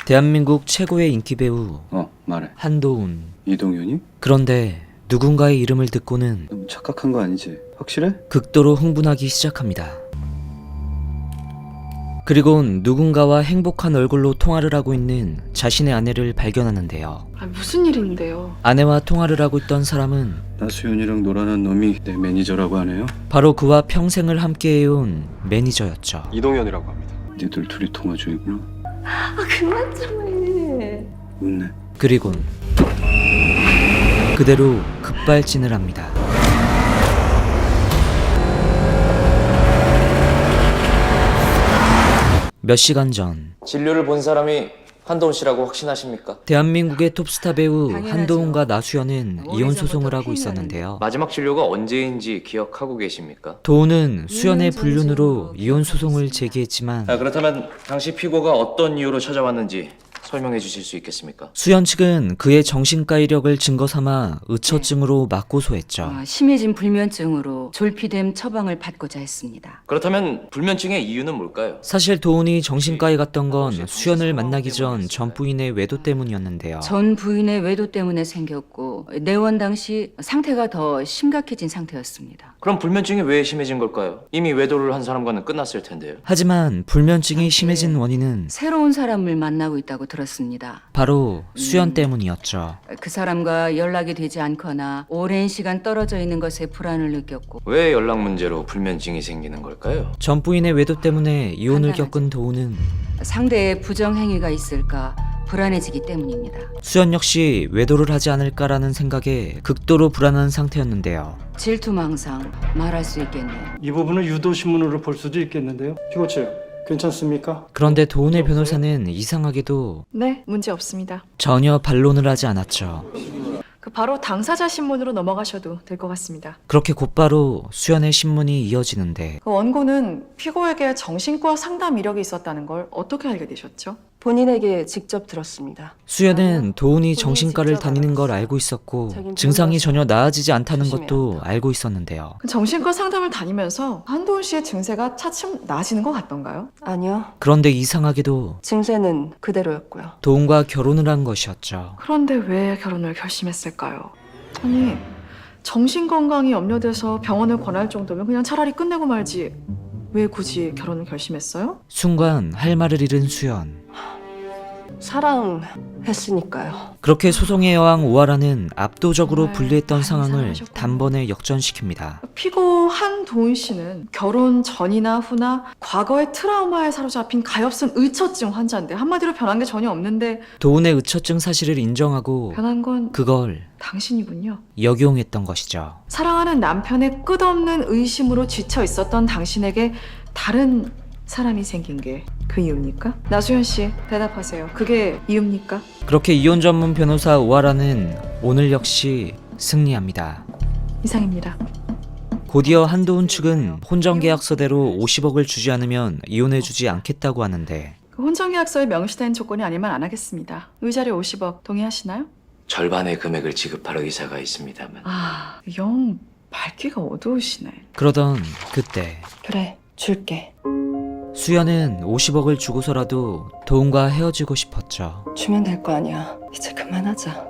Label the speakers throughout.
Speaker 1: 대한민국 최고의 인기 배우
Speaker 2: 말해.
Speaker 1: 한도훈.
Speaker 2: 이동현이?
Speaker 1: 그런데 누군가의 이름을 듣고는
Speaker 2: 너무 착각한 거 아니지? 확실해?
Speaker 1: 극도로 흥분하기 시작합니다. 그리곤 누군가와 행복한 얼굴로 통화를 하고 있는 자신의 아내를 발견하는데요.
Speaker 3: 무슨 일인데요?
Speaker 1: 아내와 통화를 하고 있던 사람은
Speaker 2: 나수연이랑 놀아난 놈이 내 매니저라고 하네요.
Speaker 1: 바로 그와 평생을 함께해온 매니저였죠.
Speaker 4: 이동현이라고 합니다.
Speaker 2: 니들 둘이 통화 중이구나.
Speaker 3: 그만 좀 해.
Speaker 2: 웃네.
Speaker 1: 그리곤 그대로 급발진을 합니다. 몇 시간 전
Speaker 5: 진료를 본 사람이 한도훈 씨라고 확신하십니까?
Speaker 1: 대한민국의 톱스타 배우
Speaker 6: 당연하죠.
Speaker 1: 한도훈과 나수연은 이혼 소송을 하고
Speaker 6: 폐인이었는데.
Speaker 1: 있었는데요.
Speaker 5: 마지막 진료가 언제인지 기억하고 계십니까?
Speaker 1: 도훈은 수연의
Speaker 6: 2년
Speaker 1: 불륜으로
Speaker 6: 전쯤으로
Speaker 1: 이혼 소송을
Speaker 6: 기억하고
Speaker 1: 제기했지만
Speaker 5: 그렇다면 당시 피고가 어떤 이유로 찾아왔는지 설명해 주실 수 있겠습니까?
Speaker 1: 수연 측은 그의 정신과 이력을 증거 삼아 의처증으로 맞고소했죠.
Speaker 6: 심해진 불면증으로 졸피뎀 처방을 받고자 했습니다.
Speaker 5: 그렇다면 불면증의 이유는 뭘까요?
Speaker 1: 사실 도훈이 정신과에 갔던 건 수연을 만나기 전 전 부인의 외도 때문이었는데요.
Speaker 6: 전 부인의 외도 때문에 생겼고 내원 당시 상태가 더 심각해진 상태였습니다.
Speaker 5: 그럼 불면증이 왜 심해진 걸까요? 이미 외도를 한 사람과는 끝났을 텐데요.
Speaker 1: 하지만 불면증이 심해진 원인은
Speaker 6: 새로운 사람을 만나고 있다고 들었습니다.
Speaker 1: 바로 수연 때문이었죠.
Speaker 6: 그 사람과 연락이 되지 않거나 오랜 시간 떨어져 있는 것에 불안을 느꼈고
Speaker 5: 왜 연락 문제로 불면증이 생기는 걸까요?
Speaker 1: 전 부인의 외도 때문에 이혼을
Speaker 6: 판단하죠.
Speaker 1: 겪은 도훈은
Speaker 6: 상대의 부정행위가 있을까 불안해지기 때문입니다.
Speaker 1: 수연 역시 외도를 하지 않을까라는 생각에 극도로 불안한 상태였는데요.
Speaker 6: 질투망상 말할 수 있겠네요.
Speaker 7: 이 부분은 유도신문으로 볼 수도 있겠는데요. 피고 측 괜찮습니까?
Speaker 1: 그런데 도훈의 변호사는 이상하게도
Speaker 3: 네, 문제 없습니다.
Speaker 1: 전혀 반론을 하지 않았죠.
Speaker 3: 바로 당사자 신문으로 넘어가셔도 될 것 같습니다.
Speaker 1: 그렇게 곧바로 수연의 신문이 이어지는데
Speaker 3: 그 원고는 피고에게 정신과 상담 이력이 있었다는 걸 어떻게 알게 되셨죠?
Speaker 8: 본인에게 직접 들었습니다.
Speaker 1: 수연은 도훈이
Speaker 8: 본인이
Speaker 1: 정신과를
Speaker 8: 직접
Speaker 1: 다니는 걸
Speaker 8: 알았어요.
Speaker 1: 알고 있었고
Speaker 8: 자긴
Speaker 1: 증상이
Speaker 8: 병원에서
Speaker 1: 전혀 나아지지 않다는
Speaker 8: 조심해야
Speaker 1: 것도
Speaker 8: 한다.
Speaker 1: 알고 있었는데요.
Speaker 3: 그 정신과 상담을 다니면서 한도훈 씨의 증세가 차츰 나아지는 것 같던가요?
Speaker 8: 아니요.
Speaker 1: 그런데 이상하게도
Speaker 8: 증세는 그대로였고요.
Speaker 1: 도훈과 결혼을 한 것이었죠.
Speaker 3: 그런데 왜 결혼을 결심했을까요? 아니, 정신건강이 염려돼서 병원을 권할 정도면 그냥 차라리 끝내고 말지 왜 굳이 결혼을 결심했어요?
Speaker 1: 순간 할 말을 잃은 수연.
Speaker 8: 사랑했으니까요.
Speaker 1: 그렇게 소송의 여왕 오하라는 압도적으로
Speaker 3: 정말
Speaker 1: 불리했던
Speaker 3: 많이
Speaker 1: 상황을
Speaker 3: 사랑하셨군요.
Speaker 1: 단번에 역전시킵니다.
Speaker 3: 피고 한도훈 씨는 결혼 전이나 후나 과거의 트라우마에 사로잡힌 가엾은 의처증 환자인데 한마디로 변한 게 전혀 없는데
Speaker 1: 도훈의 의처증 사실을 인정하고
Speaker 3: 변한 건
Speaker 1: 그걸
Speaker 3: 당신이군요.
Speaker 1: 역용했던 것이죠.
Speaker 3: 사랑하는 남편의 끝없는 의심으로 지쳐 있었던 당신에게 다른 사람이 생긴 게 그 이유입니까? 나수연 씨, 대답하세요. 그게 이유입니까?
Speaker 1: 그렇게 이혼 전문 변호사 오하라는 오늘 역시 승리합니다.
Speaker 3: 이상입니다.
Speaker 1: 곧이어 한도훈 측은 혼전계약서대로 50억을 주지 않으면 이혼해주지 않겠다고 하는데
Speaker 3: 그 혼전계약서에 명시된 조건이 아니면 안 하겠습니다. 의자료 50억 동의하시나요?
Speaker 5: 절반의 금액을 지급할 의사가 있습니다만
Speaker 3: 영 밝기가 어두우시네.
Speaker 1: 그러던 그때
Speaker 8: 그래, 줄게.
Speaker 1: 수연은 50억을 주고서라도 도훈과 헤어지고 싶었죠.
Speaker 8: 주면 될 거 아니야. 이제 그만하자.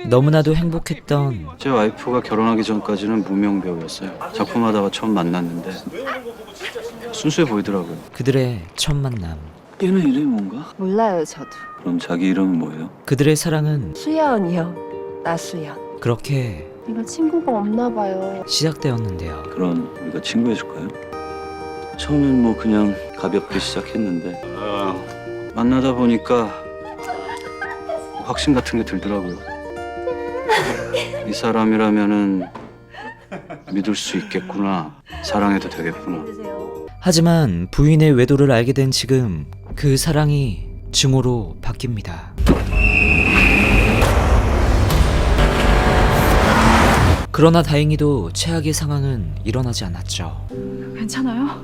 Speaker 1: 너무나도 행복했던
Speaker 2: 제 와이프가 결혼하기 전까지는 무명 배우였어요. 작품하다가 처음 만났는데 순수해 보이더라고요.
Speaker 1: 그들의 첫 만남.
Speaker 2: 얘는 이름이 뭔가?
Speaker 8: 몰라요, 저도.
Speaker 2: 그럼 자기 이름은 뭐예요?
Speaker 1: 그들의 사랑은
Speaker 8: 수연이요. 나수연.
Speaker 1: 그렇게
Speaker 8: 네가 친구가 없나 봐요.
Speaker 1: 시작되었는데요.
Speaker 2: 그럼 우리가 친구해줄까요? 처음엔 뭐 그냥 가볍게 시작했는데 만나다 보니까 확신 같은 게 들더라고요. 이 사람이라면은 믿을 수 있겠구나. 사랑해도 되겠구나.
Speaker 1: 하지만 부인의 외도를 알게 된 지금 그 사랑이 증오로 바뀝니다. 그러나 다행히도 최악의 상황은 일어나지 않았죠.
Speaker 3: 괜찮아요?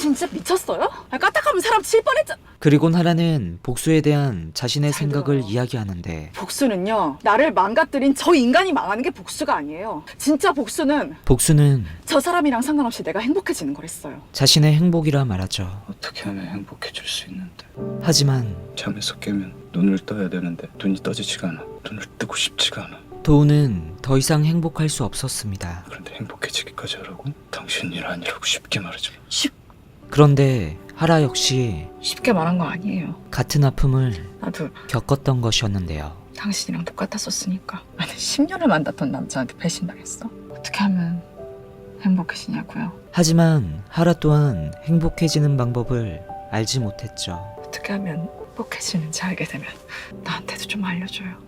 Speaker 4: 진짜 미쳤어요? 까딱하면 사람 칠 뻔했잖아.
Speaker 1: 그리곤 하라는 복수에 대한 자신의 생각을 이야기하는데
Speaker 4: 복수는요, 나를 망가뜨린 저 인간이 망하는 게 복수가 아니에요. 진짜 복수는
Speaker 1: 복수는
Speaker 4: 저 사람이랑 상관없이 내가 행복해지는 거랬어요.
Speaker 1: 자신의 행복이라 말하죠.
Speaker 2: 어떻게 하면 행복해질 수 있는데?
Speaker 1: 하지만
Speaker 2: 잠에서 깨면 눈을 떠야 되는데 눈이 떠지지가 않아. 눈을 뜨고 싶지가 않아.
Speaker 1: 도우는 더 이상 행복할 수 없었습니다.
Speaker 2: 그런데 행복해지기까지 하라고? 당신 일 아니라고 쉽게 말하지 마.
Speaker 1: 그런데 하라 역시
Speaker 4: 쉽게 말한 거 아니에요.
Speaker 1: 같은 아픔을
Speaker 4: 나도
Speaker 1: 겪었던 것이었는데요.
Speaker 4: 당신이랑 똑같았었으니까. 아니 10년을 만났던 남자한테 배신당했어. 어떻게 하면 행복해지냐고요?
Speaker 1: 하지만 하라 또한 행복해지는 방법을 알지 못했죠.
Speaker 4: 어떻게 하면 행복해지는지 알게 되면 나한테도 좀 알려줘요.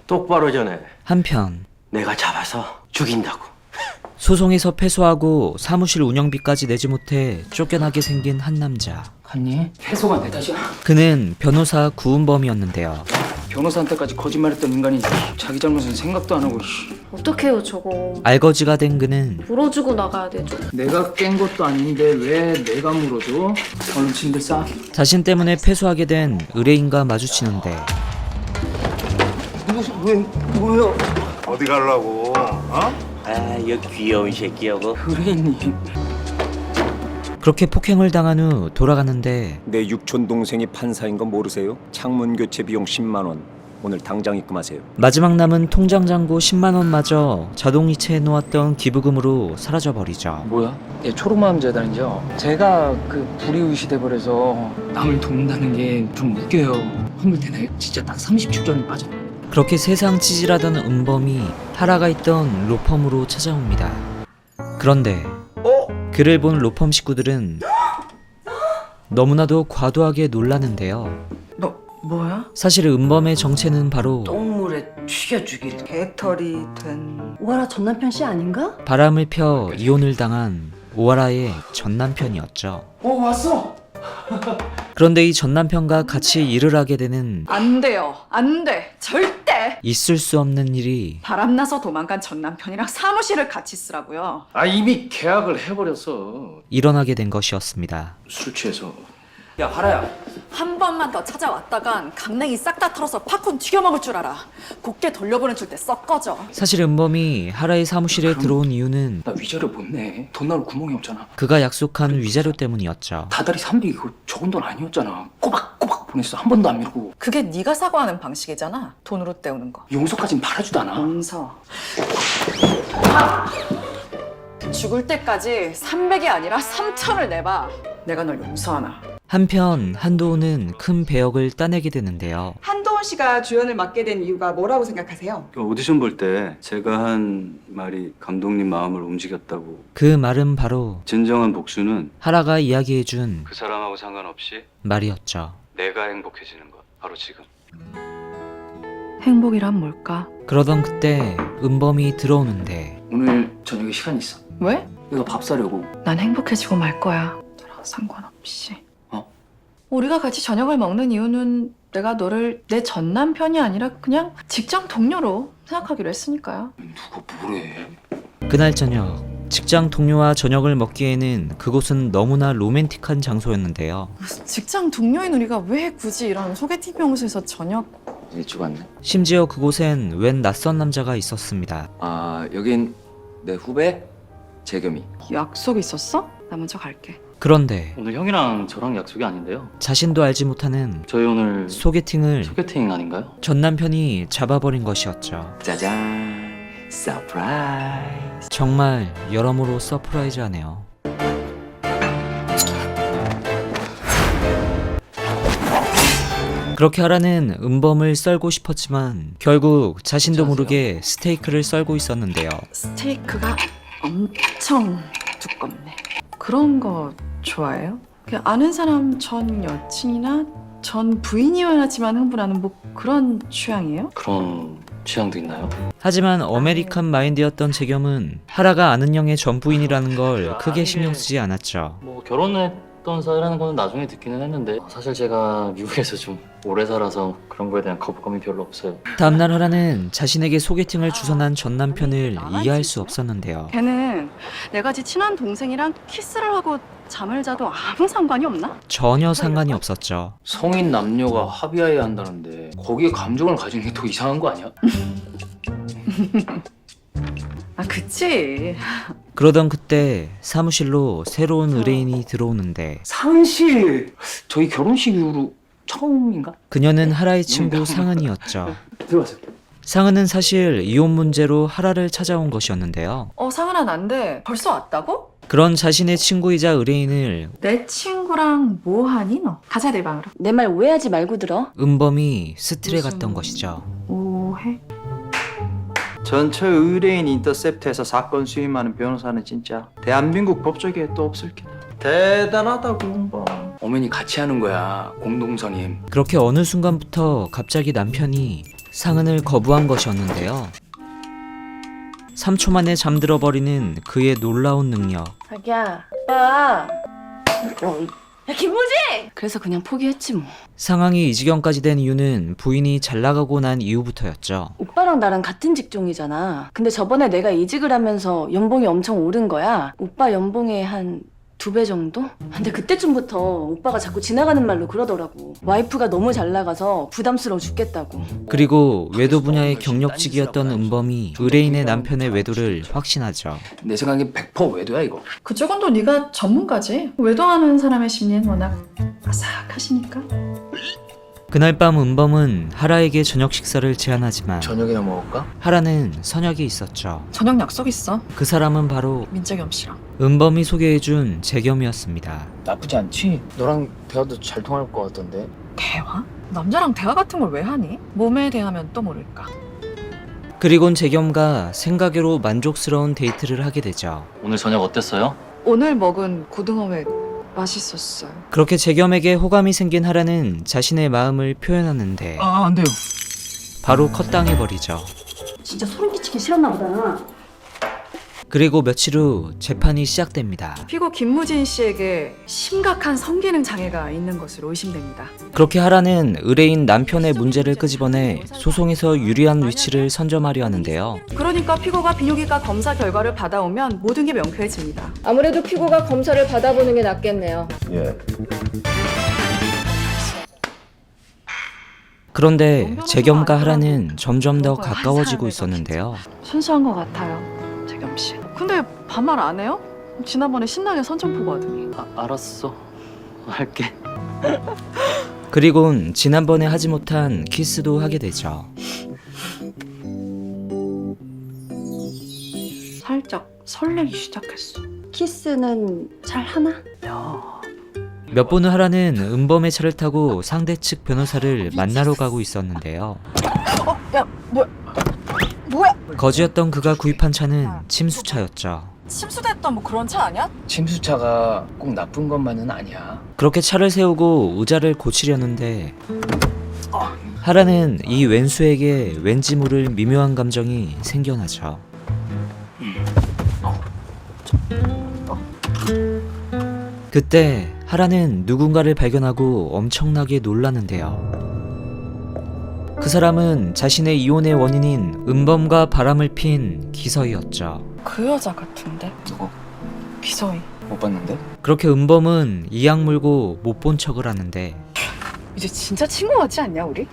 Speaker 9: 똑바로 전해.
Speaker 1: 한편
Speaker 9: 내가 잡아서 죽인다고.
Speaker 1: 소송에서 패소하고 사무실 운영비까지 내지 못해 쫓겨나게 생긴 한 남자.
Speaker 10: 갔니? 해소가 내 탓이야.
Speaker 1: 그는 변호사 구은범이었는데요.
Speaker 10: 변호사한테까지 거짓말했던 인간이 자기 잘못은 생각도 안 하고.
Speaker 8: 어떡해요 저거.
Speaker 1: 알거지가 된 그는
Speaker 8: 물어주고 나가야 되죠.
Speaker 10: 내가 깬 것도 아닌데 왜 내가 물어줘? 얼른 침대 싸.
Speaker 1: 자신 때문에 패소하게 된 의뢰인과 마주치는데
Speaker 10: 뭐야?
Speaker 11: 어디 가려고? 어?
Speaker 9: 아, 이 귀여운 새끼하고.
Speaker 10: 의뢰인이.
Speaker 1: 그렇게 폭행을 당한 후 돌아가는데
Speaker 12: 내 육촌 동생이 판사인 거 모르세요? 창문 교체 비용 10만 원. 오늘 당장 입금하세요.
Speaker 1: 마지막 남은 통장 잔고 10만 원마저 자동이체해 놓았던 기부금으로 사라져버리죠.
Speaker 10: 뭐야? 예, 초록마음 재단이죠. 제가 그 불이웃이 돼버려서 남을 돕는다는 게 좀 웃겨요. 허물대네. 진짜 딱 30초 전에 빠져.
Speaker 1: 그렇게 세상 찌질하던 은범이 하라가 있던 로펌으로 찾아옵니다. 그런데 그를 본 로펌 식구들은 너무나도 과도하게 놀라는데요.
Speaker 3: 너 뭐야?
Speaker 1: 사실 은범의 정체는 바로
Speaker 10: 똥물에 튀겨 죽일.
Speaker 3: 개털이 된
Speaker 8: 오하라 전 남편 씨 아닌가?
Speaker 1: 바람을 펴 이혼을 당한 오하라의 전남편이었죠.
Speaker 10: 왔어.
Speaker 1: 그런데 이 전남편과 같이 일을 하게 되는
Speaker 3: 안 돼요. 안 돼. 절대.
Speaker 1: 있을 수 없는 일이
Speaker 3: 바람나서 도망간 전 남편이랑 사무실을 같이 쓰라고요.
Speaker 5: 아, 이미 계약을 해버렸어.
Speaker 1: 일어나게 된 것이었습니다.
Speaker 5: 술 취해서.
Speaker 10: 야 하라야.
Speaker 4: 한 번만 더 찾아왔다간 강냉이 싹 다 털어서 팝콘 튀겨 먹을 줄 알아. 곱게 돌려보내줄 때 썩 꺼져.
Speaker 1: 사실 은범이 하라의 사무실에 들어온 이유는
Speaker 10: 나 위자료 못 내. 돈 나올 구멍이 없잖아.
Speaker 1: 그가 약속한 위자료 때문이었죠.
Speaker 10: 다달이 300 이거 적은 돈 아니었잖아. 꼬박꼬박 보냈어. 한 번도 안 밀고.
Speaker 4: 그게 네가 사과하는 방식이잖아. 돈으로 때우는 거.
Speaker 10: 용서까진 바라지도 않아.
Speaker 3: 용서.
Speaker 4: 죽을 때까지 300이 아니라 3,000을 내봐. 내가 널 용서하나.
Speaker 1: 한편 한도훈은 큰 배역을 따내게 되는데요.
Speaker 13: 한도훈 씨가 주연을 맡게 된 이유가 뭐라고 생각하세요?
Speaker 2: 그 오디션 볼 때 제가 한 말이 감독님 마음을 움직였다고.
Speaker 1: 그 말은 바로
Speaker 2: 진정한 복수는
Speaker 1: 하라가 이야기해준
Speaker 2: 그 사람하고 상관없이
Speaker 1: 말이었죠.
Speaker 2: 내가 행복해지는 것. 바로 지금.
Speaker 3: 행복이란 뭘까?
Speaker 1: 그러던 그때 은범이 들어오는데
Speaker 10: 오늘 저녁에 시간 있어.
Speaker 3: 왜?
Speaker 10: 내가 밥 사려고.
Speaker 3: 난 행복해지고 말 거야. 너랑 상관없이. 우리가 같이 저녁을 먹는 이유는 내가 너를 내 전 남편이 아니라 그냥 직장 동료로 생각하기로 했으니까요.
Speaker 10: 누가 뭐래?
Speaker 1: 그날 저녁 직장 동료와 저녁을 먹기에는 그곳은 너무나 로맨틱한 장소였는데요.
Speaker 4: 무슨 직장 동료인 우리가 왜 굳이 이런 소개팅 명소에서 저녁...
Speaker 5: 일찍 왔네.
Speaker 1: 심지어 그곳엔 웬 낯선 남자가 있었습니다.
Speaker 5: 아, 여긴 내 후배 재겸이.
Speaker 3: 약속 있었어? 나 먼저 갈게.
Speaker 1: 그런데
Speaker 2: 오늘 형이랑 저랑 약속이 아닌데요.
Speaker 1: 자신도 알지 못하는
Speaker 2: 저희 오늘
Speaker 1: 소개팅을
Speaker 2: 소개팅 아닌가요?
Speaker 1: 전 남편이 잡아버린 것이었죠.
Speaker 5: 짜잔. 서프라이즈.
Speaker 1: 정말 여러모로 서프라이즈하네요. 그렇게 하라는 은범을 썰고 싶었지만 결국 자신도 모르게 스테이크를 썰고 있었는데요.
Speaker 3: 스테이크가 엄청 두껍네. 그런 거 좋아해요? 그냥 아는 사람 전 여친이나 전 부인이어야지만 흥분하는 뭐 그런 취향이에요?
Speaker 2: 그런 취향도 있나요?
Speaker 1: 하지만 어메리칸 마인드였던 재겸은 하라가 아는 형의 전 부인이라는 걸 크게 신경 쓰지 않았죠.
Speaker 2: 뭐 결혼했
Speaker 10: 어떤 사이라는 거는 나중에 듣기는 했는데 사실 제가 미국에서 좀 오래 살아서 그런 거에 대한 거부감이 별로 없어요.
Speaker 1: 다음날 하라는 자신에게 소개팅을 주선한 전 남편을 이해할 수 없었는데요.
Speaker 4: 걔는 내가 지 친한 동생이랑 키스를 하고 잠을 자도 아무 상관이 없나?
Speaker 1: 전혀 상관이 없었죠.
Speaker 10: 성인 남녀가 합의하에 한다는데 거기에 감정을 가지는 게 더 이상한 거 아니야?
Speaker 4: 아, 그치.
Speaker 1: 그러던 그때 사무실로 새로운 의뢰인이 들어오는데
Speaker 10: 상은 씨, 저희 결혼식 이후로 처음인가?
Speaker 1: 그녀는 하라의 친구 상은이었죠.
Speaker 10: 들어가세요.
Speaker 1: 상은은 사실 이혼 문제로 하라를 찾아온 것이었는데요.
Speaker 3: 상은아 난데 벌써 왔다고?
Speaker 1: 그런 자신의 친구이자 의뢰인을
Speaker 3: 내 친구랑 뭐 하니 너? 가자 내 방으로.
Speaker 8: 내 말 오해하지 말고 들어.
Speaker 1: 은범이 스틸해 갔던 것이죠.
Speaker 3: 오해?
Speaker 2: 전체 의뢰인 인터셉트에서 사건 수임하는 변호사는 진짜 대한민국 법조계에 또 없을 게다. 대단하다고 은범.
Speaker 10: 어머니 같이 하는 거야, 공동선임.
Speaker 1: 그렇게 어느 순간부터 갑자기 남편이 상은을 거부한 것이었는데요. 3초 만에 잠들어 버리는 그의 놀라운 능력.
Speaker 8: 자기야, 오빠. 야, 김무지! 그래서 그냥 포기했지 뭐.
Speaker 1: 상황이 이 지경까지 된 이유는 부인이 잘 나가고 난 이후부터였죠.
Speaker 8: 오빠랑 나랑 같은 직종이잖아. 근데 저번에 내가 이직을 하면서 연봉이 엄청 오른 거야. 오빠 연봉의 한 2배 정도? 근데 그때쯤부터 오빠가 자꾸 지나가는 말로 그러더라고. 와이프가 너무 잘 나가서 부담스러워 죽겠다고.
Speaker 1: 그리고 외도 분야의 경력직이었던 은범이 의뢰인의 남편의 외도를 확신하죠.
Speaker 10: 내 생각엔 100% 외도야 이거.
Speaker 3: 그쪽은 또 네가 전문가지. 외도하는 사람의 심리는 워낙 아삭하시니까.
Speaker 1: 그날 밤 은범은 하라에게 저녁 식사를 제안하지만
Speaker 10: 저녁이나 먹을까?
Speaker 1: 하라는 선약이 있었죠.
Speaker 3: 저녁 약속 있어.
Speaker 1: 그 사람은 바로
Speaker 3: 민재겸 씨랑.
Speaker 1: 은범이 소개해준 재겸이었습니다.
Speaker 10: 나쁘지 않지? 너랑 대화도 잘 통할 것 같던데.
Speaker 3: 대화? 남자랑 대화 같은 걸 왜 하니? 몸에 대하면 또 모를까.
Speaker 1: 그리곤 재겸과 생각외로 만족스러운 데이트를 하게 되죠.
Speaker 10: 오늘 저녁 어땠어요?
Speaker 3: 오늘 먹은 고등어회 맛있었어요.
Speaker 1: 그렇게 재겸에게 호감이 생긴 하라는 자신의 마음을 표현하는데
Speaker 10: 안 돼요.
Speaker 1: 바로 컷당해버리죠.
Speaker 8: 진짜 소름 끼치기 싫었나 보다.
Speaker 1: 그리고 며칠 후 재판이 시작됩니다.
Speaker 3: 피고 김무진 씨에게 심각한 성기능 장애가 있는 것으로 의심됩니다.
Speaker 1: 그렇게 하라는 의뢰인 남편의 문제를 끄집어내 소송에서 유리한 위치를 선점하려 하는데요.
Speaker 3: 그러니까 피고가 비뇨기과 검사 결과를 받아오면 모든 게 명쾌해집니다.
Speaker 8: 아무래도 피고가 검사를 받아보는 게 낫겠네요.
Speaker 1: 그런데 재겸과 하라는 점점 더 가까워지고 있었는데요.
Speaker 3: 순수한 것 같아요, 재겸 씨. 근데 반말 안 해요? 지난번에 신나게 선전포고 하더니.
Speaker 10: 알았어. 할게.
Speaker 1: 그리곤 지난번에 하지 못한 키스도 하게 되죠.
Speaker 3: 살짝 설레기 시작했어.
Speaker 8: 키스는 잘 하나?
Speaker 1: 몇 번 후 하라는 은범의 차를 타고 상대 측 변호사를 만나러 가고 있었는데요.
Speaker 3: 야, 뭐야?
Speaker 1: 거지였던 그가 구입한 차는 침수차였죠.
Speaker 3: 침수됐던 뭐 그런 차 아니야?
Speaker 10: 침수차가 꼭 나쁜 것만은 아니야.
Speaker 1: 그렇게 차를 세우고 의자를 고치려는데 하라는 이 왼수에게 왠지 모를 미묘한 감정이 생겨나죠. 그때 하라는 누군가를 발견하고 엄청나게 놀라는데요. 그 사람은 자신의 이혼의 원인인 은범과 바람을 핀 기서이였죠.
Speaker 3: 그 여자 같은데?
Speaker 10: 누구?
Speaker 3: 기서이.
Speaker 10: 못 봤는데?
Speaker 1: 그렇게 은범은 이악 물고 못 본 척을 하는데
Speaker 3: 이제 진짜 친구 같지 않냐 우리?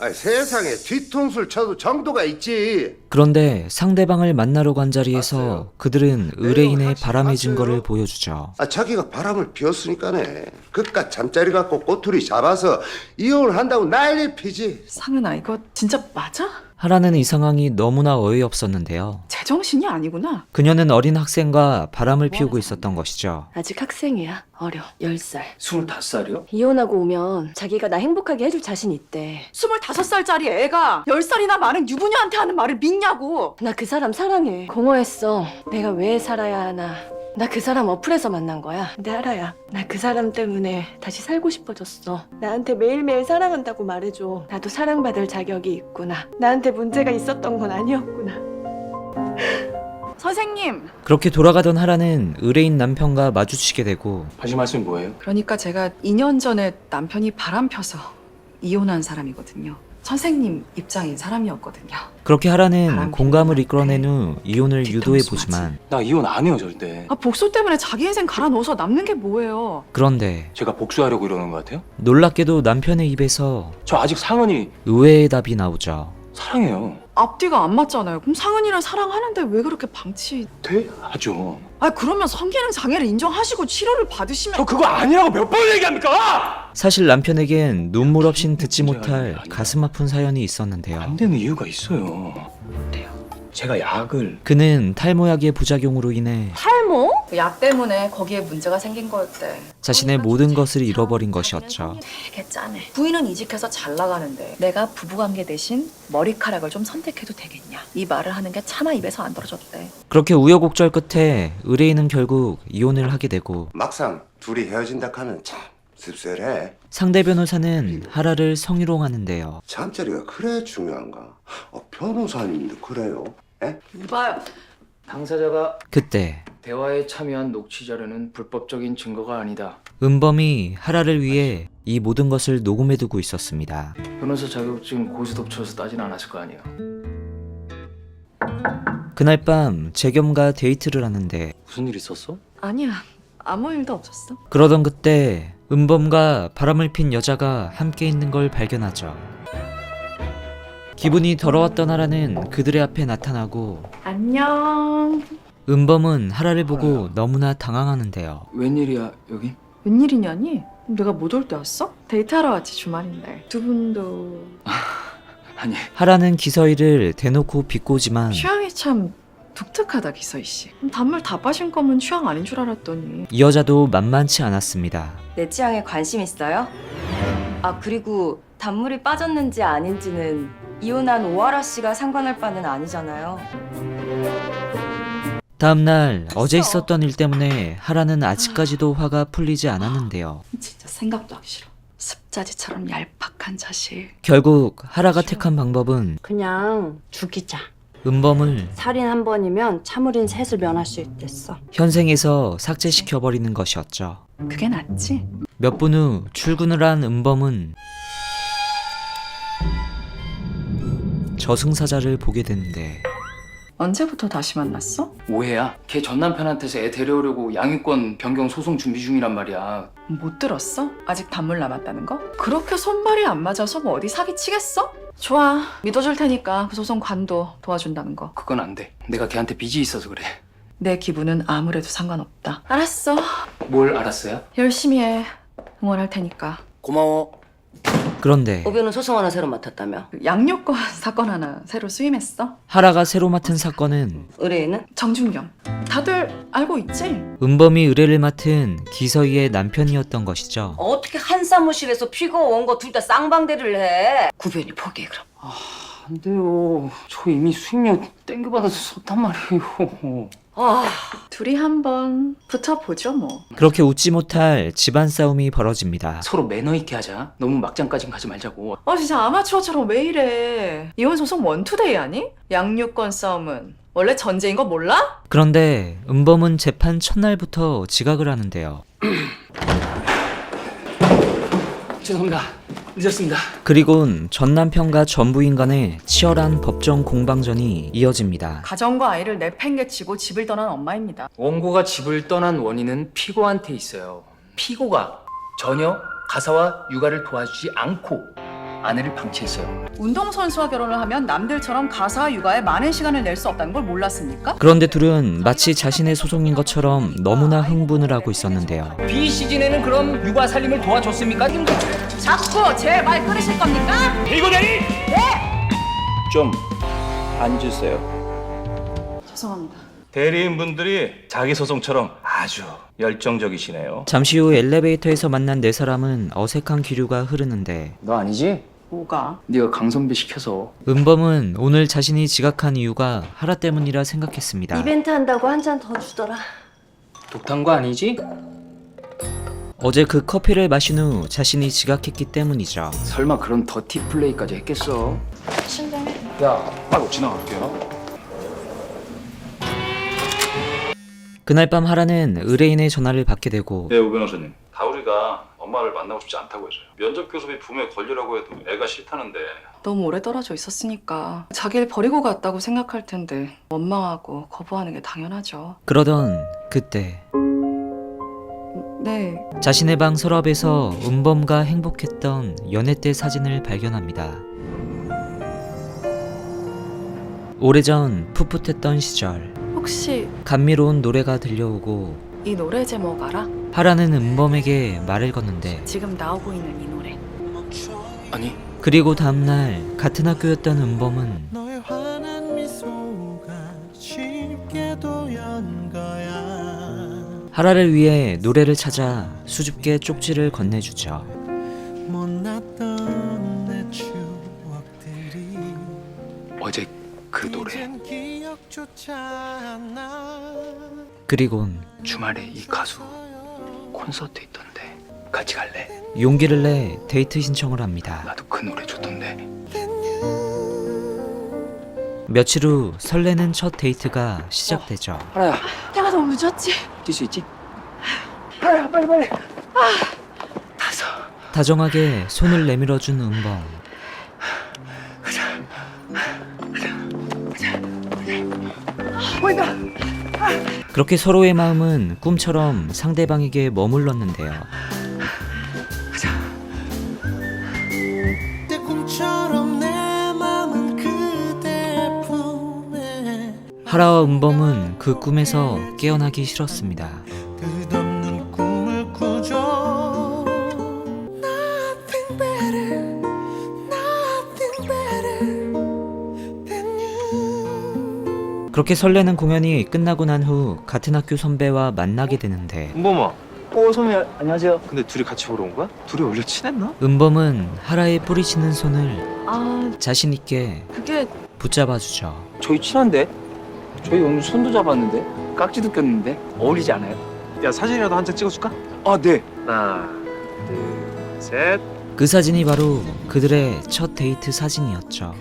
Speaker 11: 아니, 세상에 뒤통수를 쳐도 정도가 있지.
Speaker 1: 그런데 상대방을 만나러 간 자리에서 그들은 의뢰인의 바람의 증거를 보여주죠.
Speaker 11: 자기가 바람을 피웠으니까네. 그깟 잠자리 갖고 꼬투리 잡아서 이혼을 한다고 난리 피지.
Speaker 3: 상은아 이거 진짜 맞아?
Speaker 1: 하라는 이 상황이 너무나 어이없었는데요.
Speaker 3: 제정신이 아니구나.
Speaker 1: 그녀는 어린 학생과 바람을 피우고 있었던 것이죠.
Speaker 8: 아직 학생이야. 어려. 10살.
Speaker 10: 25살이요?
Speaker 8: 이혼하고 오면 자기가 나 행복하게 해줄 자신 있대.
Speaker 3: 25살짜리 애가 10살이나 많은 유부녀한테 하는 말을 믿냐고.
Speaker 8: 나 그 사람 사랑해. 공허했어. 내가 왜 살아야 하나. 나 그 사람 어플에서 만난 거야. 근데 알아야. 나 그 사람 때문에 다시 살고 싶어졌어. 나한테 매일매일 사랑한다고 말해줘. 나도 사랑받을 자격이 있구나. 나한테 문제가 있었던 건 아니었구나.
Speaker 3: 선생님.
Speaker 1: 그렇게 돌아가던 하라는 의뢰인 남편과 마주치게 되고
Speaker 5: 하실 말씀이 뭐예요?
Speaker 3: 그러니까 제가 2년 전에 남편이 바람 펴서 이혼한 사람이거든요. 선생님 입장인 사람이었거든요.
Speaker 1: 그렇게 하라는
Speaker 3: 바람
Speaker 1: 공감을
Speaker 3: 피우는
Speaker 1: 이끌어낸 후 이혼을 유도해
Speaker 3: 뒤통수
Speaker 1: 보지만
Speaker 5: 나 이혼 안 해요 절대.
Speaker 3: 복수 때문에 자기 인생 갈아 넣어서 남는 게 뭐예요?
Speaker 1: 그런데
Speaker 5: 제가 복수하려고 이러는 것 같아요?
Speaker 1: 놀랍게도 남편의 입에서
Speaker 5: 저 아직 상은이
Speaker 1: 의외의 답이 나오죠.
Speaker 5: 사랑해요.
Speaker 3: 앞뒤가 안 맞잖아요. 그럼 상은이랑 사랑하는데 왜 그렇게 방치?
Speaker 5: 돼? 하죠.
Speaker 3: 그러면 성기능 장애를 인정하시고 치료를 받으시면
Speaker 5: 저 그거 아니라고 몇 번 얘기합니까?
Speaker 1: 사실 남편에겐 눈물 없인 듣지 못할 가슴 아픈 사연이 있었는데요.
Speaker 5: 안 되는 이유가 있어요. 제가 약을
Speaker 1: 그는 탈모약의 부작용으로 인해
Speaker 3: 탈모? 약 때문에 거기에 문제가 생긴 거였대.
Speaker 1: 자신의 모든 것을 잃어버린 것이었죠.
Speaker 3: 되게 짜네. 부인은 이직해서 잘 나가는데 내가 부부관계 대신 머리카락을 좀 선택해도 되겠냐? 이 말을 하는 게 차마 입에서 안 떨어졌대.
Speaker 1: 그렇게 우여곡절 끝에 의뢰인은 결국 이혼을 하게 되고
Speaker 11: 막상 둘이 헤어진다 하면 참 씁쓸해.
Speaker 1: 상대 변호사는 하라를 성희롱하는데요.
Speaker 11: 잠자리가 그래 중요한가? 변호사님도 그래요? 에?
Speaker 3: 이봐요.
Speaker 10: 당사자가
Speaker 1: 그때
Speaker 10: 대화에 참여한 녹취 자료는 불법적인 증거가 아니다.
Speaker 1: 은범이 하라를 위해 이 모든 것을 녹음해두고 있었습니다.
Speaker 10: 변호사 자격증 고스톱 쳐서 따진 않았을 거 아니에요.
Speaker 1: 그날 밤 재겸과 데이트를 하는데
Speaker 5: 무슨 일 있었어?
Speaker 3: 아니야. 아무 일도 없었어.
Speaker 1: 그러던 그때 은범과 바람을 핀 여자가 함께 있는 걸 발견하죠. 기분이 더러웠던 하라는 그들의 앞에 나타나고
Speaker 3: 안녕.
Speaker 1: 은범은 하라를 보고 너무나 당황하는데요.
Speaker 10: 웬일이야 여기?
Speaker 3: 웬일이냐니? 내가 못 올 때 왔어? 데이트하러 왔지 주말인데. 두 분도
Speaker 10: 아니
Speaker 1: 하라는 기서이를 대놓고 비꼬지만
Speaker 3: 취향이 참 독특하다 기서이 씨. 단물 다 빠신 거면 취향 아닌 줄 알았더니.
Speaker 1: 이 여자도 만만치 않았습니다.
Speaker 8: 내 취향에 관심 있어요? 그리고 단물이 빠졌는지 아닌지는 이혼한 오하라 씨가 상관할 바는 아니잖아요.
Speaker 1: 다음날 어제 있었던 일 때문에 하라는 아직까지도 화가 풀리지 않았는데요.
Speaker 3: 진짜 생각도 하기 싫어. 습자지처럼 얄팍한 자식.
Speaker 1: 결국 하라가 택한 방법은
Speaker 14: 그냥 죽이자.
Speaker 1: 은범을
Speaker 14: 살인 한 번이면 참을인 셋을 면할 수 있댔어.
Speaker 1: 현생에서 삭제시켜버리는 것이었죠.
Speaker 3: 그게 낫지?
Speaker 1: 몇 분 후 출근을 한 은범은 저승사자를 보게 되는데
Speaker 3: 언제부터 다시 만났어?
Speaker 10: 오해야. 걔 전 남편한테서 애 데려오려고 양육권 변경 소송 준비 중이란 말이야.
Speaker 3: 못 들었어? 아직 단물 남았다는 거? 그렇게 손발이 안 맞아서 뭐 어디 사기치겠어? 좋아. 믿어줄 테니까 그 소송 관도 도와준다는 거.
Speaker 10: 그건 안 돼. 내가 걔한테 빚이 있어서 그래.
Speaker 3: 내 기분은 아무래도 상관없다. 알았어.
Speaker 10: 뭘 알았어요?
Speaker 3: 열심히 해. 응원할 테니까.
Speaker 9: 고마워.
Speaker 1: 그런데
Speaker 14: 오변은 소송 하나 새로 맡았다며.
Speaker 3: 양육권 사건 하나 새로 수임했어.
Speaker 1: 하라가 새로 맡은 사건은
Speaker 14: 의뢰인은?
Speaker 3: 정준경. 다들 알고 있지?
Speaker 1: 은범이 의뢰를 맡은 기서이의 남편이었던 것이죠.
Speaker 14: 어떻게 한 사무실에서 피고 원고 둘 다 쌍방대를 해?
Speaker 3: 구변이 포기해 그럼.
Speaker 10: 안 돼요. 저 이미 수익료 땡겨받아서 썼단 말이에요.
Speaker 3: 둘이 한번 붙어보죠 뭐.
Speaker 1: 그렇게 웃지 못할 집안 싸움이 벌어집니다.
Speaker 10: 서로 매너 있게 하자. 너무 막장까진 가지 말자고.
Speaker 3: 진짜 아마추어처럼 왜 이래. 이혼 소송 원투데이 아니? 양육권 싸움은 원래 전제인 거 몰라?
Speaker 1: 그런데 은범은 재판 첫날부터 지각을 하는데요.
Speaker 10: 죄송합니다. 늦었습니다.
Speaker 1: 그리곤 전 남편과 전 부인 간의 치열한 법정 공방전이 이어집니다.
Speaker 3: 가정과 아이를 내팽개치고 집을 떠난 엄마입니다.
Speaker 10: 원고가 집을 떠난 원인은 피고한테 있어요. 피고가 전혀 가사와 육아를 도와주지 않고 아내를 방치했어요.
Speaker 4: 운동선수와 결혼을 하면 남들처럼 가사와 육아에 많은 시간을 낼 수 없다는 걸 몰랐습니까?
Speaker 1: 그런데 둘은 마치 자신의 소송인 것처럼 너무나 흥분을 하고 있었는데요.
Speaker 10: 비시즌에는 그럼 육아 살림을 도와줬습니까?
Speaker 4: 자꾸 제 말 끊으실 겁니까?
Speaker 5: 피고대리!
Speaker 12: 좀 앉으세요.
Speaker 3: 죄송합니다.
Speaker 5: 대리인분들이 자기 소송처럼 아주 열정적이시네요.
Speaker 1: 잠시 후 엘리베이터에서 만난 네 사람은 어색한 기류가 흐르는데
Speaker 10: 너 아니지?
Speaker 3: 뭐가?
Speaker 10: 네가 강선배 시켜서.
Speaker 1: 은범은 오늘 자신이 지각한 이유가 하라 때문이라 생각했습니다.
Speaker 14: 이벤트 한다고 한 잔 더 주더라.
Speaker 10: 독탄 거 아니지?
Speaker 1: 어제 그 커피를 마신 후 자신이 지각했기 때문이죠.
Speaker 10: 설마 그런 더티 플레이까지 했겠어?
Speaker 3: 신병해.
Speaker 10: 야, 빨리 지나갈게요.
Speaker 1: 그날 밤 하라는 의뢰인의 전화를 받게 되고
Speaker 15: 네, 오 변호사님. 다우리가 엄마를 만나고 싶지 않다고 해서요. 면접 교섭이 부모에 걸리라고 해도 애가 싫다는데.
Speaker 3: 너무 오래 떨어져 있었으니까 자기를 버리고 갔다고 생각할 텐데 원망하고 거부하는 게 당연하죠.
Speaker 1: 그러던 그때
Speaker 3: 네,
Speaker 1: 자신의 방 서랍에서 은범과 행복했던 연애 때 사진을 발견합니다. 오래전 풋풋했던 시절
Speaker 3: 혹시
Speaker 1: 감미로운 노래가 들려오고
Speaker 3: 이 노래 제목 알아?
Speaker 1: 하라는 은범에게 말을 건는데
Speaker 3: 지금 나오고 있는 이 노래.
Speaker 10: 아니,
Speaker 1: 그리고 다음날 같은 학교였던 은범은
Speaker 16: 너의 환한 미소가 쉽게도 연 거야.
Speaker 1: 하라를 위해 노래를 찾아 수줍게 쪽지를 건네주죠.
Speaker 16: 못났던 내 추억들이
Speaker 10: 어제 그 노래.
Speaker 16: 이젠 기억조차 안 나.
Speaker 1: 그리곤
Speaker 10: 주말에 이 가수 콘서트 있던데 같이 갈래?
Speaker 1: 용기를 내 데이트 신청을 합니다.
Speaker 10: 나도 그 노래 좋던데.
Speaker 1: 며칠 후 설레는 첫 데이트가 시작되죠.
Speaker 10: 하라야,
Speaker 3: 내가 너무 늦었지?
Speaker 10: 뛸 수 있지? 하라야, 빨리.
Speaker 1: 다정하게 손을 내밀어준 은범. 그렇게 서로의 마음은 꿈처럼 상대방에게 머물렀는데요.
Speaker 16: 내 꿈처럼 내 맘은 그대 품에.
Speaker 1: 하라와 은범은 그 꿈에서 깨어나기 싫었습니다.
Speaker 16: 끝없는 꿈을 꾸죠. Nothing better, nothing better than you.
Speaker 1: 그렇게 설레는 공연이 끝나고 난 후 같은 학교 선배와 만나게 되는데
Speaker 5: 은범아.
Speaker 10: 선배 안녕하세요.
Speaker 5: 근데 둘이 같이 보러 온 거야? 둘이 원래 친했나?
Speaker 1: 은범은 하라의 뿌리치는 손을
Speaker 3: 아,
Speaker 1: 자신 있게
Speaker 3: 그게
Speaker 1: 붙잡아주죠.
Speaker 10: 저희 친한데? 저희 오늘 손도 잡았는데? 깍지도 꼈는데? 어울리지 않아요?
Speaker 5: 야, 사진이라도 한 장 찍어줄까?
Speaker 10: 아, 네.
Speaker 5: 하나, 둘, 셋.
Speaker 1: 그 사진이 바로 그들의 첫 데이트 사진이었죠.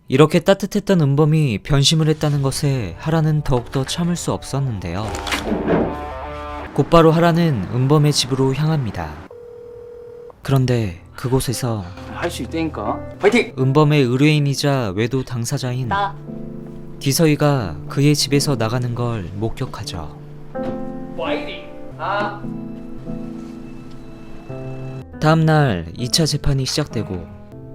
Speaker 1: 이렇게 따뜻했던 은범이 변심을 했다는 것에 하라는 더욱더 참을 수 없었는데요. 곧바로 하라는 은범의 집으로 향합니다. 그런데 그곳에서
Speaker 10: 할 수 있다니까. 파이팅!
Speaker 1: 은범의 의뢰인이자 외도 당사자인 기서희가 그의 집에서 나가는 걸 목격하죠. 다음날 2차 재판이 시작되고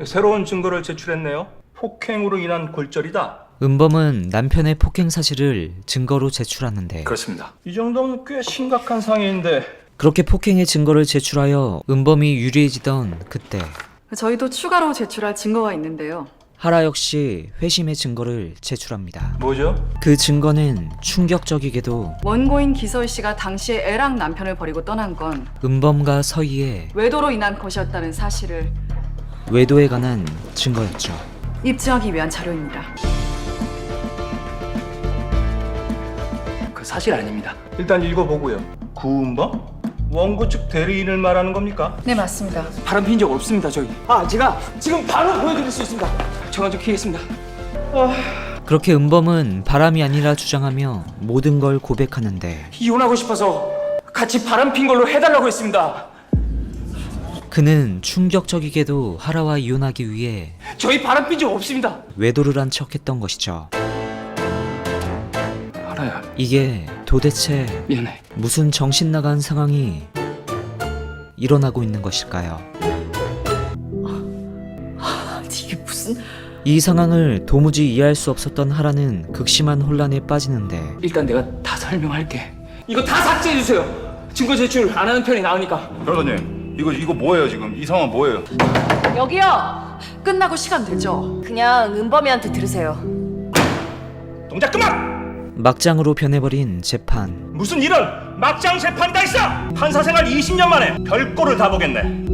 Speaker 7: 새로운 증거를 제출했네요. 폭행으로 인한 골절이다.
Speaker 1: 은범은 남편의 폭행 사실을 증거로 제출하는데
Speaker 7: 그렇습니다. 이 정도면 꽤 심각한 상해인데.
Speaker 1: 그렇게 폭행의 증거를 제출하여 은범이 유리해지던 그때
Speaker 3: 저희도 추가로 제출할 증거가 있는데요.
Speaker 1: 하라 역시 회심의 증거를 제출합니다.
Speaker 7: 뭐죠?
Speaker 1: 그 증거는 충격적이게도
Speaker 3: 원고인 기서희 씨가 당시에 애랑 남편을 버리고 떠난 건
Speaker 1: 은범과 서희의
Speaker 3: 외도로 인한 것이었다는 사실을
Speaker 1: 외도에 관한 증거였죠.
Speaker 3: 입증하기 위한 자료입니다.
Speaker 10: 그 사실 아닙니다.
Speaker 7: 일단 읽어보고요. 구은범? 원고 측 대리인을 말하는 겁니까?
Speaker 3: 네, 맞습니다.
Speaker 10: 바람 핀 적 없습니다, 저희. 제가 지금 바로 보여드릴 수 있습니다. 정한 좀 키겠습니다.
Speaker 1: 그렇게 은범은 바람이 아니라 주장하며 모든 걸 고백하는데
Speaker 10: 이혼하고 싶어서 같이 바람 핀 걸로 해달라고 했습니다.
Speaker 1: 그는 충격적이게도 하라와 이혼하기 위해
Speaker 10: 저희 바람 핀 적 없습니다.
Speaker 1: 외도를 한 척했던 것이죠.
Speaker 10: 하라야,
Speaker 1: 이게 도대체
Speaker 10: 미안해.
Speaker 1: 무슨 정신 나간 상황이 일어나고 있는 것일까요?
Speaker 3: 이게 무슨...
Speaker 1: 이 상황을 도무지 이해할 수 없었던 하라는 극심한 혼란에 빠지는데
Speaker 10: 일단 내가 다 설명할게. 이거 다 삭제해주세요. 증거 제출 안 하는 편이 나으니까.
Speaker 15: 변호사님, 이거 뭐예요 지금? 이 상황 뭐예요?
Speaker 4: 여기요.
Speaker 3: 끝나고 시간 되죠?
Speaker 14: 그냥 은범이한테 들으세요.
Speaker 7: 동작 그만!
Speaker 1: 막장으로 변해버린 재판.
Speaker 7: 무슨 이런 막장 재판이 다 있어! 판사 생활 20년 만에 별꼴을 다 보겠네.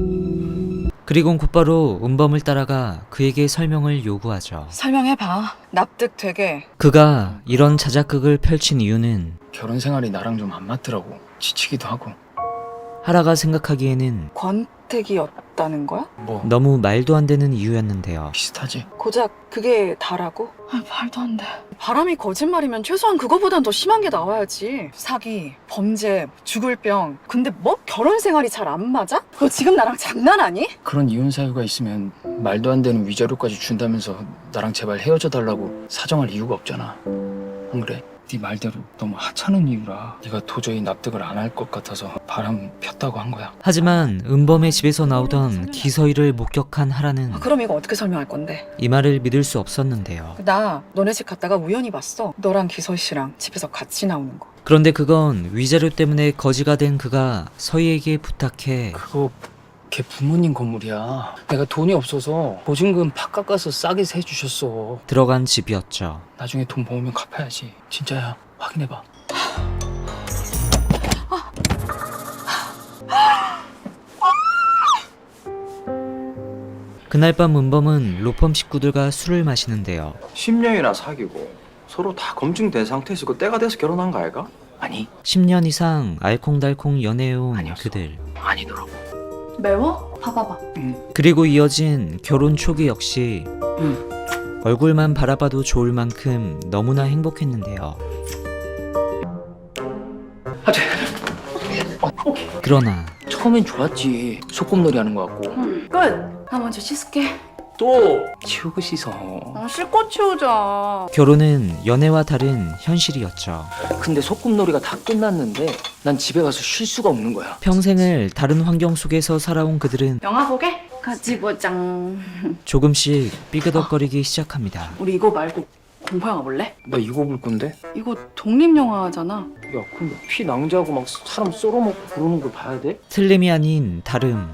Speaker 1: 그리곤 곧바로 은범을 따라가 그에게 설명을 요구하죠.
Speaker 3: 설명해봐. 납득되게.
Speaker 1: 그가 이런 자작극을 펼친 이유는
Speaker 10: 결혼 생활이 나랑 좀 안 맞더라고. 지치기도 하고.
Speaker 1: 하라가 생각하기에는
Speaker 3: 권
Speaker 13: 선택이었다는 거야?
Speaker 1: 너무 말도 안 되는 이유였는데요.
Speaker 10: 비슷하지?
Speaker 13: 고작 그게 다라고?
Speaker 3: 말도 안 돼.
Speaker 4: 바람이 거짓말이면 최소한 그거보단 더 심한 게 나와야지. 사기, 범죄, 죽을 병. 근데 뭐 결혼 생활이 잘 안 맞아? 너 지금 나랑 장난하니?
Speaker 10: 그런 이혼 사유가 있으면 말도 안 되는 위자료까지 준다면서 나랑 제발 헤어져 달라고 사정할 이유가 없잖아. 안 그래? 네 말대로 너무 하찮은 이유라 네가 도저히 납득을 안 할 것 같아서 바람 폈다고 한 거야.
Speaker 1: 하지만 은범의 집에서 나오던 기서이를 목격한 하라는
Speaker 4: 그럼 이거 어떻게 설명할 건데?
Speaker 1: 이 말을 믿을 수 없었는데요.
Speaker 4: 나 너네 집 갔다가 우연히 봤어. 너랑 기서 씨랑 집에서 같이 나오는 거.
Speaker 1: 그런데 그건 위자료 때문에 거지가 된 그가 서희에게 부탁해
Speaker 10: 그거 걔 부모님 건물이야. 내가 돈이 없어서 보증금 팍 깎아서 싸게 해주셨어.
Speaker 1: 들어간 집이었죠.
Speaker 10: 나중에 돈 모으면 갚아야지. 진짜야. 확인해봐.
Speaker 1: 그날 밤 은범은 로펌 식구들과 술을 마시는데요.
Speaker 2: 10년이나 사귀고 서로 다 검증된 상태에서 그 때가 돼서 결혼한 거 아이가?
Speaker 10: 아니
Speaker 1: 10년 이상 알콩달콩 연애해온 그들.
Speaker 10: 아니더라고.
Speaker 3: 매워? 봐봐봐.
Speaker 1: 그리고 이어진 결혼 초기 역시 얼굴만 바라봐도 좋을 만큼 너무나 행복했는데요. 그러나
Speaker 10: 처음엔 좋았지. 소꿉놀이 하는 거 같고.
Speaker 3: 끝. 나 먼저 씻을게.
Speaker 10: 또 치우고 씻어.
Speaker 3: 씻고 치우자.
Speaker 1: 결혼은 연애와 다른 현실이었죠.
Speaker 10: 근데 소꿉놀이가 다 끝났는데 난 집에 가서 쉴 수가 없는 거야.
Speaker 1: 평생을 다른 환경 속에서 살아온 그들은
Speaker 3: 영화 보게? 같이 보장.
Speaker 1: 조금씩 삐그덕거리기 시작합니다.
Speaker 3: 우리 이거 말고 공포 영화 볼래?
Speaker 10: 나 이거 볼 건데?
Speaker 3: 이거 독립 영화잖아.
Speaker 10: 야 근데 피 낭자하고 막 사람 썰어먹고 그러는 걸 봐야 돼?
Speaker 1: 틀림이 아닌 다름.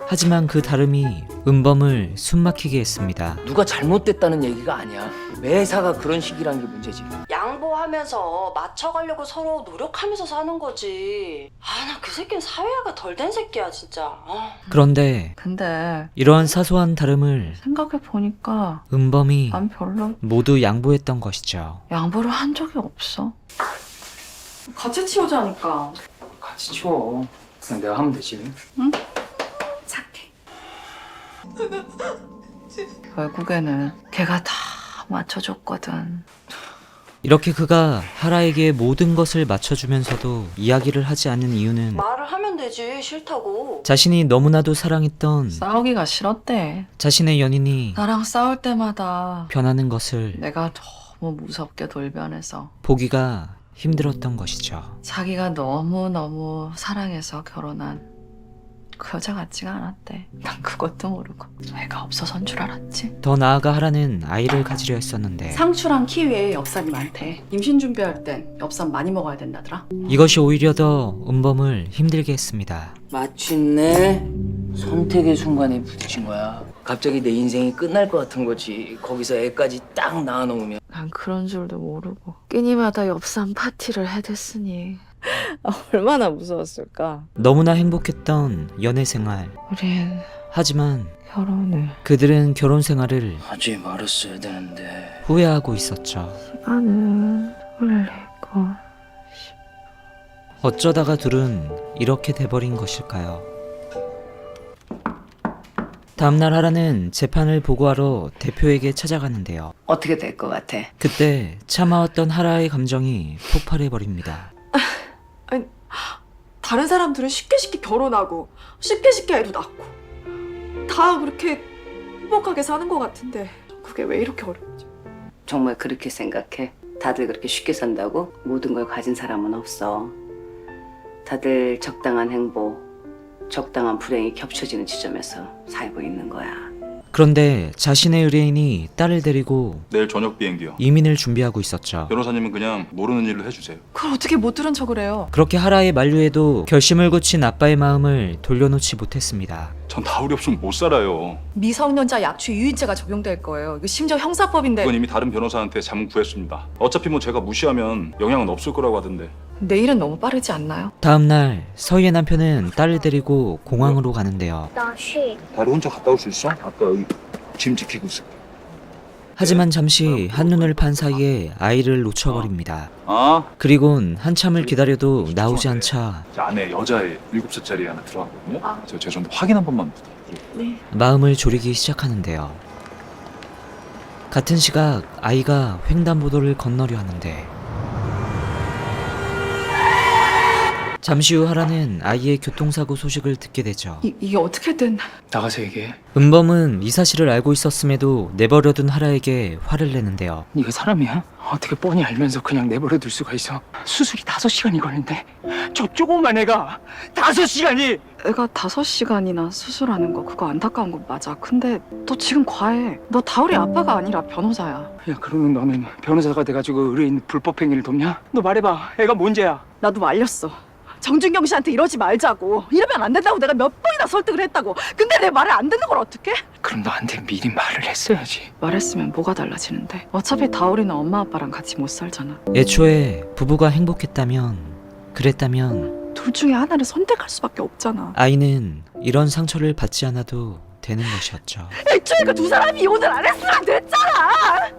Speaker 1: 하지만 그 다름이 은범을 숨막히게 했습니다.
Speaker 10: 누가 잘못됐다는 얘기가 아니야. 매사가 그런 식이란 게 문제지.
Speaker 14: 양보하면서 맞춰가려고 서로 노력하면서 사는 거지. 아, 나 그 새끼는 사회화가 덜 된 새끼야, 진짜. 아.
Speaker 1: 그런데
Speaker 3: 근데
Speaker 1: 이러한 사소한 다름을
Speaker 3: 생각해보니까
Speaker 1: 은범이
Speaker 3: 난 별로
Speaker 1: 모두 양보했던 것이죠.
Speaker 3: 양보를 한 적이 없어. 같이 치우자니까.
Speaker 10: 같이 치워. 그냥 내가 하면 되지.
Speaker 3: 응? 착해. 결국에는 걔가 다 맞춰줬거든.
Speaker 1: 이렇게 그가 하라에게 모든 것을 맞춰주면서도 이야기를 하지 않는 이유는
Speaker 14: 말을 하면 되지, 싫다고.
Speaker 1: 자신이 너무나도 사랑했던
Speaker 3: 싸우기가 싫었대.
Speaker 1: 자신의 연인이
Speaker 3: 나랑 싸울 때마다
Speaker 1: 변하는 것을
Speaker 3: 내가 너무 무섭게 돌변해서
Speaker 1: 보기가 힘들었던 것이죠.
Speaker 3: 자기가 너무너무 사랑해서 결혼한 그 여자 같지가 않았대. 난 그것도 모르고 애가 없어서인 줄 알았지.
Speaker 1: 더 나아가 하라는 아이를 가지려 했었는데
Speaker 4: 상추랑 키위에 엽산이 많대. 임신 준비할 땐 엽산 많이 먹어야 된다더라.
Speaker 1: 이것이 오히려 더 은범을 힘들게 했습니다.
Speaker 10: 마침내 선택의 순간에 부딪힌 거야. 갑자기 내 인생이 끝날 것 같은 거지. 거기서 애까지 딱 낳아놓으면.
Speaker 3: 난 그런 줄도 모르고 끼니마다 엽산 파티를 해댔으니 얼마나 무서웠을까.
Speaker 1: 너무나 행복했던 연애 생활.
Speaker 3: 우린
Speaker 1: 하지만
Speaker 3: 결혼을
Speaker 1: 그들은 결혼 생활을
Speaker 10: 하지 말았어야 되는데.
Speaker 1: 후회하고 있었죠.
Speaker 3: 시간을 흘리고
Speaker 1: 어쩌다가 둘은 이렇게 돼버린 것일까요? 다음날 하라는 재판을 보고하러 대표에게 찾아가는데요.
Speaker 6: 어떻게 될 것 같아?
Speaker 1: 그때 참아왔던 하라의 감정이 폭발해버립니다.
Speaker 13: 아니, 다른 사람들은 쉽게 결혼하고 쉽게 애도 낳고 다 그렇게 행복하게 사는 것 같은데 그게 왜 이렇게 어렵지?
Speaker 6: 정말 그렇게 생각해? 다들 그렇게 쉽게 산다고? 모든 걸 가진 사람은 없어. 다들 적당한 행복, 적당한 불행이 겹쳐지는 지점에서 살고 있는 거야.
Speaker 1: 그런데 자신의 의뢰인이 딸을 데리고
Speaker 15: 내일 저녁 비행기요.
Speaker 1: 이민을 준비하고 있었죠.
Speaker 15: 변호사님은 그냥 모르는 일로 해주세요.
Speaker 4: 그걸 어떻게 못 들은 척을 해요?
Speaker 1: 그렇게 하라의 만류에도 결심을 굳힌 아빠의 마음을 돌려놓지 못했습니다.
Speaker 15: 전 다울이 없으면 못 살아요.
Speaker 4: 미성년자 약취 유인죄가 적용될 거예요. 이거 심지어 형사법인데.
Speaker 15: 그건 이미 다른 변호사한테 자문 구했습니다. 어차피 뭐 제가 무시하면 영향은 없을 거라고 하던데.
Speaker 4: 내일은 너무 빠르지 않나요?
Speaker 1: 다음날 서희의 남편은 딸을 데리고 공항으로 가는데요.
Speaker 15: 다리 혼자 갔다 올 수 있어? 아까 여기 짐 지키고 있을게.
Speaker 1: 하지만 잠시 한눈을 판 사이에 아이를 놓쳐버립니다.
Speaker 15: 아,
Speaker 1: 그리곤 한참을 기다려도 나오지 않자
Speaker 15: 제 안에 여자애 7살짜리 하나 들어왔거든요. 제 좀 확인 한 번만 부탁드려요.
Speaker 1: 마음을 졸이기 시작하는데요. 같은 시각 아이가 횡단보도를 건너려 하는데 잠시 후 하라는 아이의 교통사고 소식을 듣게 되죠.
Speaker 4: 이게 어떻게든
Speaker 10: 나가서 얘기해.
Speaker 1: 은범은 이 사실을 알고 있었음에도 내버려둔 하라에게 화를 내는데요.
Speaker 10: 네가 사람이야? 어떻게 뻔히 알면서 그냥 내버려 둘 수가 있어? 수술이 5시간이 걸린대. 저 조그만 애가 5시간이!
Speaker 4: 애가 5시간이나 수술하는 거 그거 안타까운 거 맞아. 근데 너 지금 과해. 너 다울이 아빠가 아니라 변호사야.
Speaker 10: 야, 그러면 너는 변호사가 돼가지고 의뢰인 불법행위를 돕냐? 너 말해봐. 애가 뭔 죄야?
Speaker 4: 나도 말렸어. 정준경 씨한테 이러지 말자고. 이러면 안 된다고 내가 몇 번이나 설득을 했다고. 근데 내 말을 안 듣는 걸 어떡해?
Speaker 10: 그럼 너한테 미리 말을 했어야지.
Speaker 4: 말했으면 뭐가 달라지는데. 어차피 다울이는 엄마 아빠랑 같이 못 살잖아.
Speaker 1: 애초에 부부가 그랬다면
Speaker 4: 둘 중에 하나를 선택할 수밖에 없잖아.
Speaker 1: 아이는 이런 상처를 받지 않아도 되는 것이었죠.
Speaker 4: 애초에 그 두 사람이 이혼을 안 했으면 됐잖아.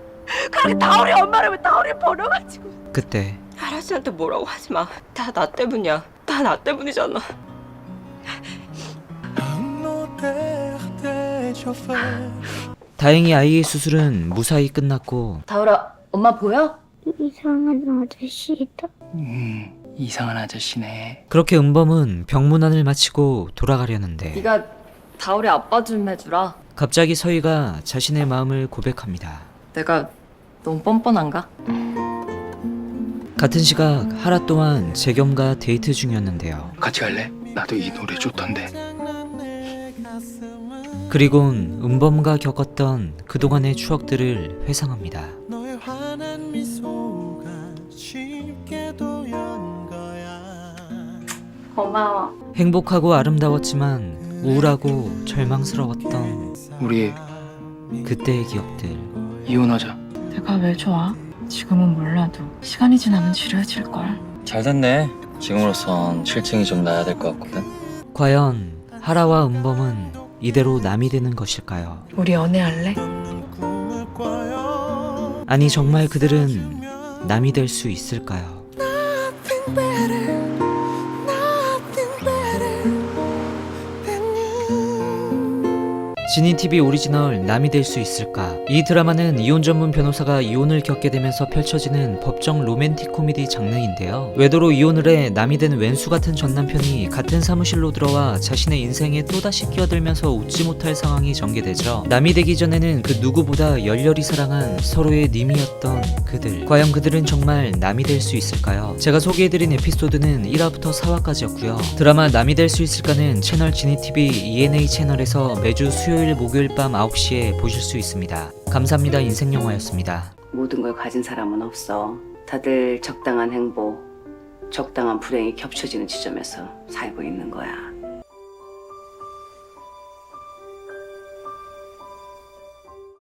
Speaker 4: 그렇게 다울이 엄마를 왜 다울이 버려가지고.
Speaker 1: 그때
Speaker 14: 할아버지한테 뭐라고 하지 마. 다 나 때문이야. 다 나 때문이잖아.
Speaker 1: 다행히 아이의 수술은 무사히 끝났고
Speaker 8: 다울아, 엄마 보여?
Speaker 16: 이상한 아저씨다.
Speaker 10: 이상한 아저씨네.
Speaker 1: 그렇게 은범은 병문안을 마치고 돌아가려는데
Speaker 8: 네가 다울이 아빠 좀 해주라.
Speaker 1: 갑자기 서희가 자신의 마음을 고백합니다.
Speaker 8: 내가 너무 뻔뻔한가?
Speaker 1: 같은 시각 하라 또한 재겸과 데이트 중이었는데요.
Speaker 10: 같이 갈래? 나도 이 노래 좋던데.
Speaker 1: 그리곤 은범과 겪었던 그동안의 추억들을 회상합니다.
Speaker 16: 너의 환한 미소가 쉽게도 연 거야.
Speaker 8: 고마워.
Speaker 1: 행복하고 아름다웠지만 우울하고 절망스러웠던
Speaker 10: 우리
Speaker 1: 그때의 기억들.
Speaker 10: 이혼하자.
Speaker 3: 내가 왜 좋아? 지금은 몰라도 시간이 지나면 지루해질걸.
Speaker 5: 잘 됐네. 지금으로선 실증이 좀 나야 될 것 같거든.
Speaker 1: 과연 하라와 은범은 이대로 남이 되는 것일까요?
Speaker 3: 우리 연애할래?
Speaker 1: 아니 정말 그들은 남이 될 수 있을까요?
Speaker 16: Nothing better, nothing better than you.
Speaker 1: 지니TV 오리지널 남이 될 수 있을까? 이 드라마는 이혼 전문 변호사가 이혼을 겪게 되면서 펼쳐지는 법정 로맨틱 코미디 장르인데요. 외도로 이혼을 해 남이 된 왼수 같은 전 남편이 같은 사무실로 들어와 자신의 인생에 또다시 끼어들면서 웃지 못할 상황이 전개되죠. 남이 되기 전에는 그 누구보다 열렬히 사랑한 서로의 님이었던 그들. 과연 그들은 정말 남이 될 수 있을까요? 제가 소개해드린 에피소드는 1화부터 4화까지였고요. 드라마 남이 될 수 있을까는 채널 지니TV ENA 채널에서 매주 수요일 목요일 밤 9시에 보실 수 있습니다. 감사합니다. 인생영화였습니다.
Speaker 6: 모든 걸 가진 사람은 없어. 다들 적당한 행복, 적당한 불행이 겹쳐지는 지점에서 살고 있는 거야.